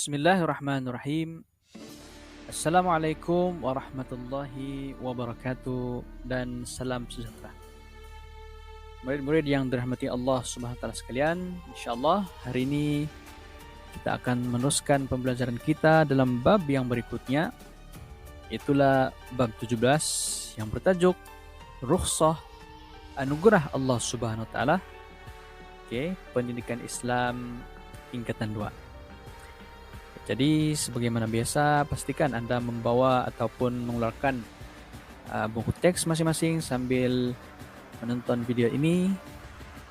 Bismillahirrahmanirrahim. Assalamualaikum warahmatullahi wabarakatuh dan salam sejahtera. Murid-murid yang dirahmati Allah Subhanahu wa taala sekalian, insyaallah hari ini kita akan meneruskan pembelajaran kita dalam bab yang berikutnya. Itulah bab 17 yang bertajuk Rukhsah Anugerah Allah Subhanahu wa taala. Pendidikan Islam tingkatan 2. Jadi sebagaimana biasa, pastikan Anda membawa ataupun mengeluarkan buku teks masing-masing sambil menonton video ini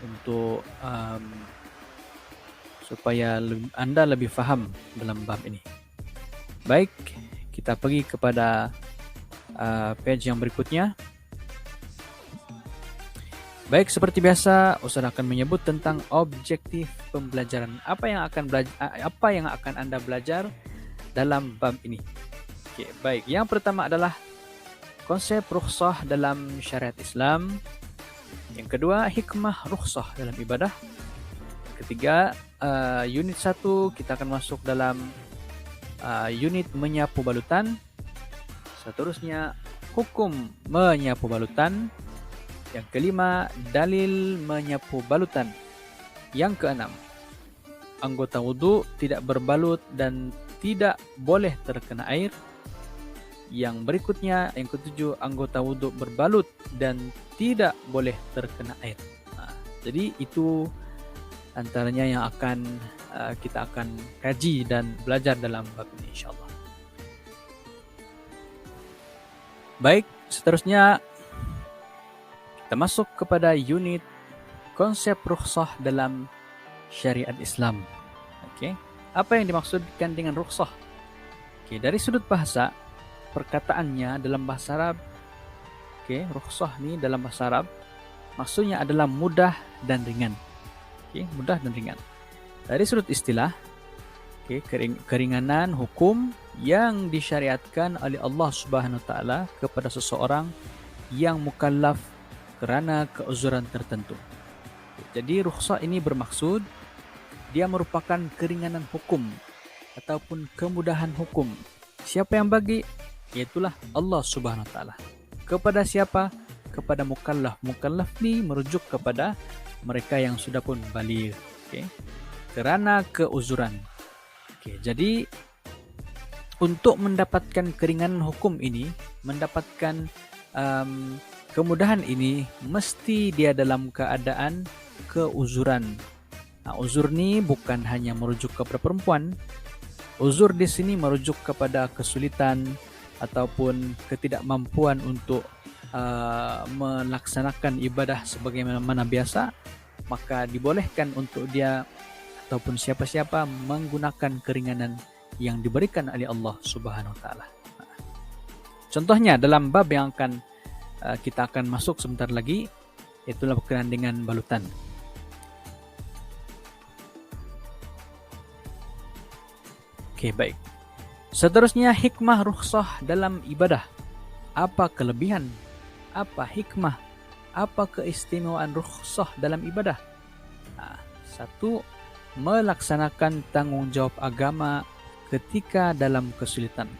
untuk supaya Anda lebih faham dalam bab ini. Baik, kita pergi kepada page yang berikutnya. Baik, seperti biasa, Ustaz akan menyebut tentang objektif pembelajaran. Apa yang akan Anda belajar dalam bab ini. Baik. Yang pertama adalah konsep rukhsah dalam syariat Islam. Yang kedua, hikmah rukhsah dalam ibadah. Ketiga, unit 1 kita akan masuk dalam unit menyapu balutan. Seterusnya, hukum menyapu balutan. Yang kelima, dalil menyapu balutan. Yang keenam, anggota wudhu tidak berbalut dan tidak boleh terkena air. Yang berikutnya, yang ketujuh, anggota wudhu berbalut dan tidak boleh terkena air. Jadi itu antaranya yang kita akan kaji dan belajar dalam bab ini insyaallah. Baik, seterusnya kita masuk kepada unit konsep rukhsah dalam syariat Islam. Apa yang dimaksudkan dengan rukhsah? Dari sudut bahasa, perkataannya dalam bahasa Arab, rukhsah ini dalam bahasa Arab maksudnya adalah mudah dan ringan. Mudah dan ringan. Dari sudut istilah, keringanan hukum yang disyariatkan oleh Allah Subhanahu wa taala kepada seseorang yang mukallaf kerana keuzuran tertentu. Jadi rukhsah ini bermaksud dia merupakan keringanan hukum ataupun kemudahan hukum. Siapa yang bagi? Iaitulah Allah Subhanahu wa taala. Kepada siapa? Kepada mukallaf. Mukallaf ni merujuk kepada mereka yang sudah pun baligh. Kerana keuzuran. Jadi untuk mendapatkan keringanan hukum ini, mendapatkan kemudahan ini, mesti dia dalam keadaan keuzuran. Uzur ni bukan hanya merujuk kepada perempuan. Uzur di sini merujuk kepada kesulitan ataupun ketidakmampuan untuk melaksanakan ibadah sebagaimana biasa, maka dibolehkan untuk dia ataupun siapa-siapa menggunakan keringanan yang diberikan oleh Allah Subhanahu wa taala. Contohnya dalam bab yang kita akan masuk sebentar lagi, itulah berkenaan dengan balutan. Baik. Seterusnya, hikmah rukhsah dalam ibadah. Apa kelebihan? Apa hikmah? Apa keistimewaan rukhsah dalam ibadah? Satu, melaksanakan tanggungjawab agama ketika dalam kesulitan.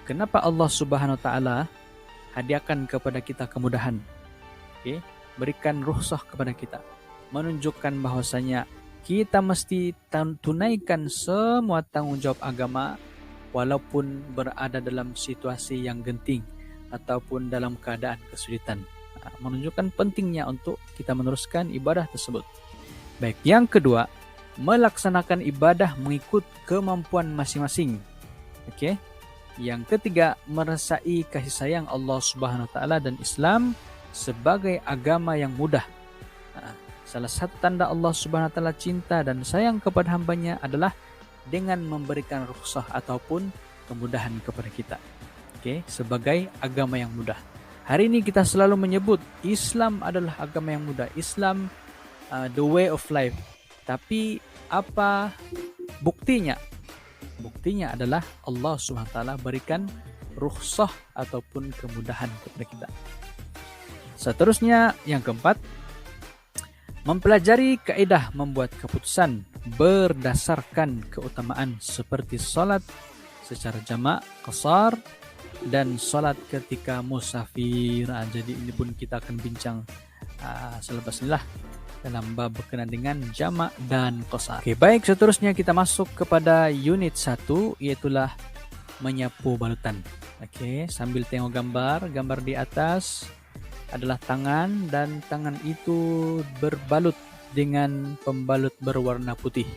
Kenapa Allah Subhanahu wa taala hadiahkan kepada kita kemudahan? Berikan rukhsah kepada kita, menunjukkan bahwasanya kita mesti tunaikan semua tanggungjawab agama walaupun berada dalam situasi yang genting ataupun dalam keadaan kesulitan. Menunjukkan pentingnya untuk kita meneruskan ibadah tersebut. Baik, yang kedua, melaksanakan ibadah mengikut kemampuan masing-masing. Yang ketiga, merasai kasih sayang Allah Subhanahu wa taala dan Islam sebagai agama yang mudah. Salah satu tanda Allah Subhanahu wa taala cinta dan sayang kepada hambanya adalah dengan memberikan rukhsah ataupun kemudahan kepada kita. Sebagai agama yang mudah. Hari ini kita selalu menyebut Islam adalah agama yang mudah. Islam the way of life. Tapi apa buktinya? Buktinya adalah Allah Subhanahu wa taala berikan rukhsah ataupun kemudahan kepada kita. Seterusnya, yang keempat, Mempelajari kaidah membuat keputusan berdasarkan keutamaan seperti solat secara jamak, qasar, dan solat ketika musafir. Jadi ini pun kita akan bincang selepas inilah dalam bab berkenaan dengan jamak dan qasar. Oke, baik, seterusnya kita masuk kepada unit 1, iaitulah menyapu balutan. Oke, sambil tengok gambar di atas adalah tangan, dan tangan itu berbalut dengan pembalut berwarna putih.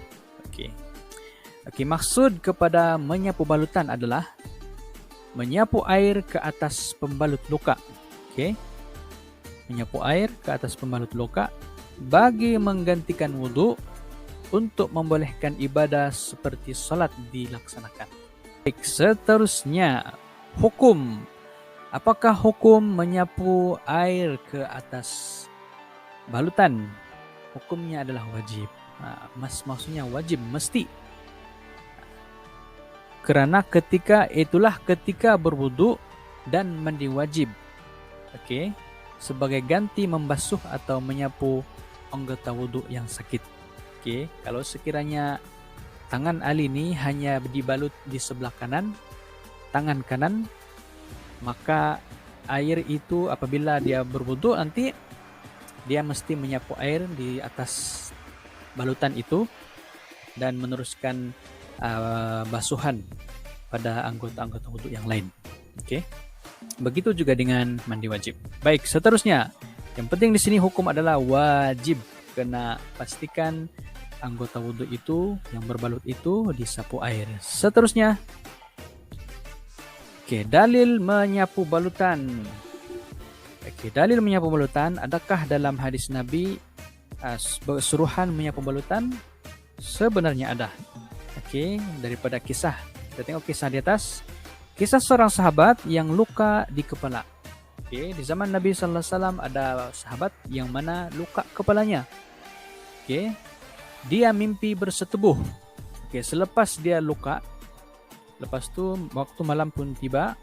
Oke, maksud kepada menyapu balutan adalah menyapu air ke atas pembalut luka. Oke, menyapu air ke atas pembalut luka bagi menggantikan wudhu untuk membolehkan ibadah seperti salat dilaksanakan. Baik, seterusnya hukum. Apakah hukum menyapu air ke atas balutan? Hukumnya adalah wajib. Maksudnya wajib, mesti. Kerana ketika berwudu dan mandi wajib. Oke, sebagai ganti membasuh atau menyapu anggota wudu yang sakit. Oke, kalau sekiranya tangan Ali ini hanya dibalut di sebelah kanan, tangan kanan, maka air itu apabila dia berwudu nanti dia mesti menyapu air di atas balutan itu dan meneruskan basuhan pada anggota-anggota wudu yang lain. Oke. Begitu juga dengan mandi wajib. Baik, seterusnya yang penting di sini hukum adalah wajib. Kena pastikan anggota wudu itu yang berbalut itu disapu air. Seterusnya, dalil menyapu balutan. Dalil menyapu balutan, adakah dalam hadis Nabi suruhan menyapu balutan? Sebenarnya ada. Daripada kisah, kita tengok kisah di atas. Kisah seorang sahabat yang luka di kepala. Di zaman Nabi sallallahu alaihi wasallam ada sahabat yang mana luka kepalanya. Dia mimpi bersetubuh. Selepas dia luka, lepas tu waktu malam pun tiba,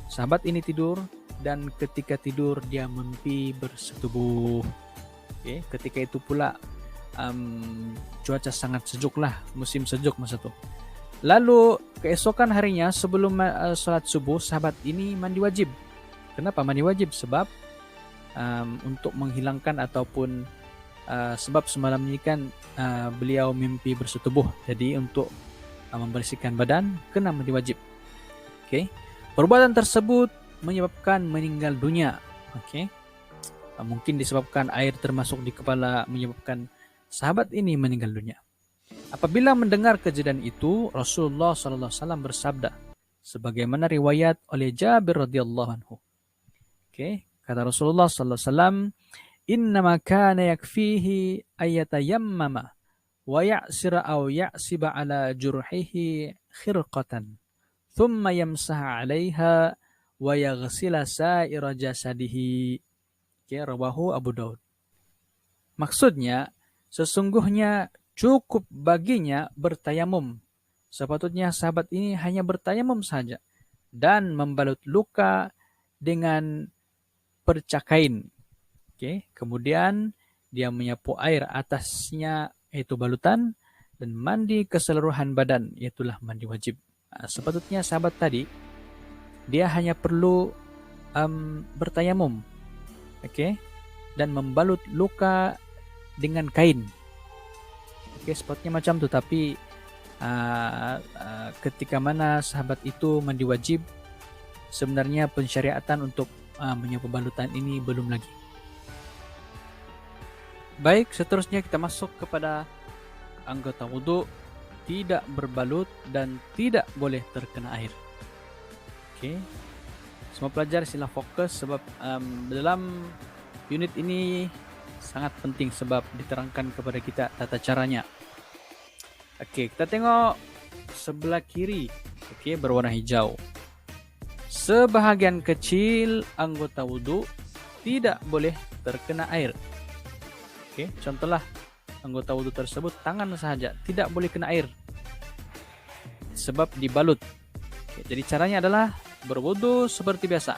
sahabat ini tidur, dan ketika tidur dia mimpi bersetubuh. Ketika itu pula cuaca sangat sejuk lah, musim sejuk masa itu. Lalu keesokan harinya sebelum salat subuh, sahabat ini mandi wajib. Kenapa mandi wajib? Sebab untuk menghilangkan ataupun sebab semalam ini kan beliau mimpi bersetubuh. Jadi untuk membersihkan badan kena mandi wajib. Perbuatan tersebut menyebabkan meninggal dunia. Mungkin disebabkan air termasuk di kepala menyebabkan sahabat ini meninggal dunia. Apabila mendengar kejadian itu, Rasulullah sallallahu alaihi wasallam bersabda, sebagaimana riwayat oleh Jabir radhiyallahu anhu. Kata Rasulullah sallallahu alaihi wasallam, "Innama kana yakfihi ayatayammama wa ya'sira aw ya'siba ala jurhihi khirqatan, thumma yamsaha 'alaiha wa yaghsila sa'ira jasadihi." Rawahu Abu Daud. Maksudnya, sesungguhnya cukup baginya bertayamum. Sepatutnya sahabat ini hanya bertayamum saja dan membalut luka dengan percakain. Kemudian dia menyapu air atasnya, yaitu balutan, dan mandi keseluruhan badan, yaitulah mandi wajib. Sepatutnya sahabat tadi dia hanya perlu bertayamum, dan membalut luka dengan kain. Sepatutnya macam tu, tapi ketika mana sahabat itu mandi wajib, sebenarnya pensyariatan untuk menyapu balutan ini belum lagi. Baik, seterusnya kita masuk kepada anggota wudu tidak berbalut dan tidak boleh terkena air. Semua pelajar sila fokus sebab dalam unit ini sangat penting sebab diterangkan kepada kita tata caranya. Kita tengok sebelah kiri, berwarna hijau. Sebahagian kecil anggota wudu tidak boleh terkena air. Contohlah anggota wudu tersebut tangan sahaja tidak boleh kena air sebab dibalut. Jadi caranya adalah berwudu seperti biasa.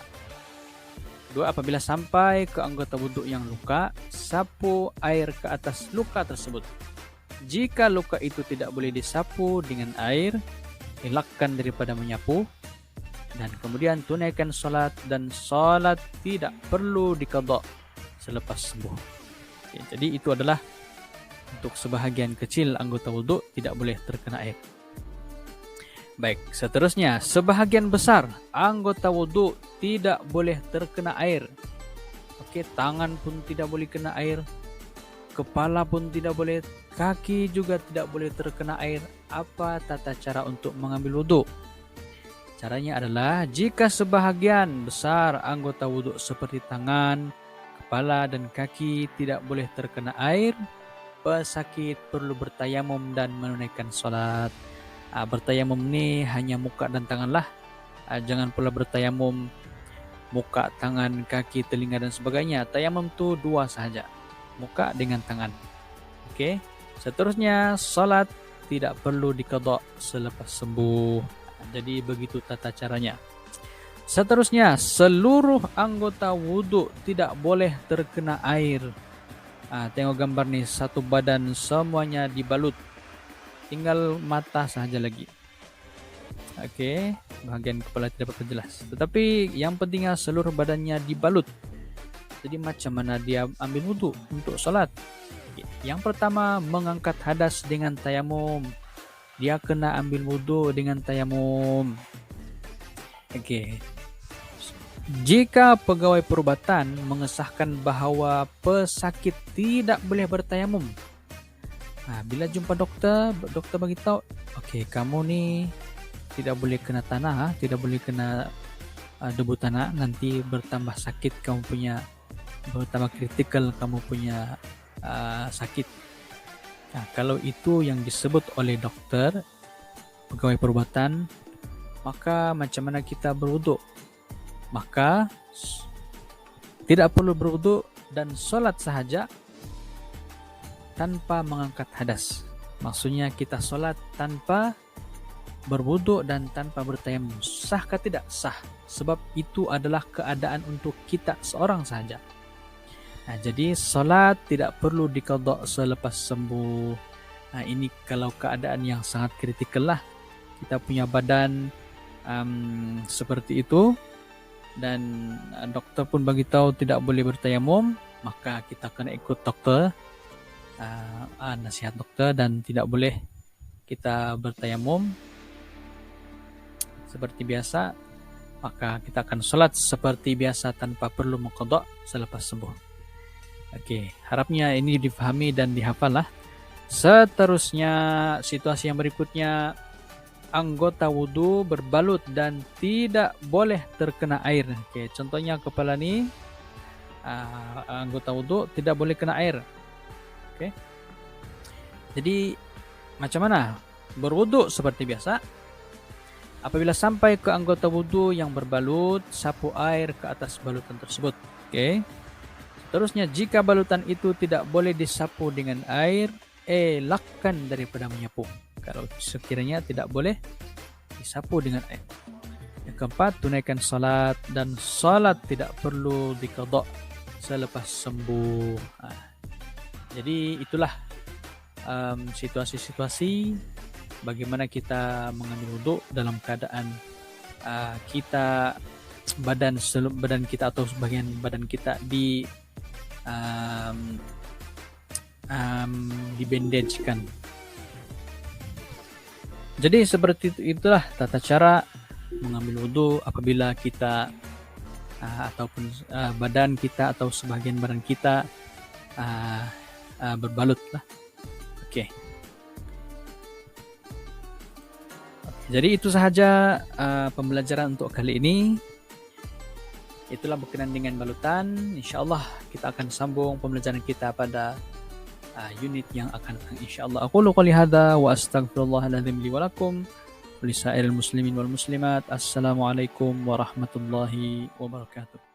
Dua, apabila sampai ke anggota wudhu yang luka, sapu air ke atas luka tersebut. Jika luka itu tidak boleh disapu dengan air, elakkan daripada menyapu, dan kemudian tunaikan salat, dan salat tidak perlu diqadha selepas sembuh. Oke, jadi itu adalah untuk sebahagian kecil anggota wudhu tidak boleh terkena air. Baik, seterusnya, sebahagian besar anggota wudhu tidak boleh terkena air. Oke, tangan pun tidak boleh kena air, kepala pun tidak boleh, kaki juga tidak boleh terkena air. Apa tata cara untuk mengambil wudhu? Caranya adalah jika sebahagian besar anggota wudhu seperti tangan, kepala, dan kaki tidak boleh terkena air, pesakit perlu bertayamum dan menunaikan salat. Bertayamum ini hanya muka dan tangan lah. Jangan pula bertayamum muka, tangan, kaki, telinga, dan sebagainya. Tayamum itu dua sahaja, muka dengan tangan. Oke. Seterusnya, salat tidak perlu diqadha selepas sembuh. Jadi begitu tata caranya. Seterusnya, seluruh anggota wudhu tidak boleh terkena air. Tengok gambar nih, satu badan semuanya dibalut, tinggal mata sahaja lagi. Oke, bahagian kepala tidak apa jelas. Tetapi yang pentingnya seluruh badannya dibalut. Jadi macam mana dia ambil wudhu untuk salat? Yang pertama, mengangkat hadas dengan tayamum. Dia kena ambil wudhu dengan tayamum. Oke. Jika pegawai perubatan mengesahkan bahawa pesakit tidak boleh bertayamum, bila jumpa doktor bagi tahu, okey, kamu ni tidak boleh kena tanah, tidak boleh kena debu tanah, nanti bertambah sakit kamu punya, bertambah kritikal kamu punya sakit. Kalau itu yang disebut oleh doktor, pegawai perubatan, maka macam mana kita berwuduk? Maka tidak perlu berwuduk dan solat sahaja tanpa mengangkat hadas. Maksudnya kita solat tanpa berwuduk dan tanpa bertayamum. Sahkah tidak? Sah. Sebab itu adalah keadaan untuk kita seorang sahaja. Jadi solat tidak perlu diqadha selepas sembuh. Ini kalau keadaan yang sangat kritikal lah. Kita punya badan seperti itu dan doktor pun bagi tahu tidak boleh bertayamum, maka kita kena ikut doktor, nasihat doktor, dan tidak boleh kita bertayamum seperti biasa. Maka kita akan solat seperti biasa tanpa perlu mengqadha selepas sembuh. Okey, harapnya ini difahami dan dihafal lah. Seterusnya, situasi yang berikutnya, anggota wudhu berbalut dan tidak boleh terkena air. Okey, contohnya kepala ni, anggota wudhu tidak boleh kena air. Okey. Jadi macam mana? Berwudhu seperti biasa. Apabila sampai ke anggota wudhu yang berbalut, sapu air ke atas balutan tersebut. Okey. Seterusnya, jika balutan itu tidak boleh disapu dengan air, elakkan daripada menyapu. Kalau sekiranya tidak boleh disapu dengan air. Yang keempat, tunaikan salat, dan salat tidak perlu diqadha selepas sembuh. Jadi itulah situasi-situasi bagaimana kita mengambil wudhu dalam keadaan kita badan kita atau sebagian badan kita di bandage-kan. Jadi seperti itulah tata cara mengambil wudhu apabila kita ataupun badan kita atau sebagian badan kita berbalut lah. Okey. Jadi itu sahaja pembelajaran untuk kali ini. Itulah berkenaan dengan balutan. InsyaAllah kita akan sambung pembelajaran kita pada unit yang akan datang, insyaallah. Aqulu qouli hadza wa astaghfirullahaladzim li wa lakum wa lisairil muslimin wal muslimat. Assalamualaikum warahmatullahi wabarakatuh.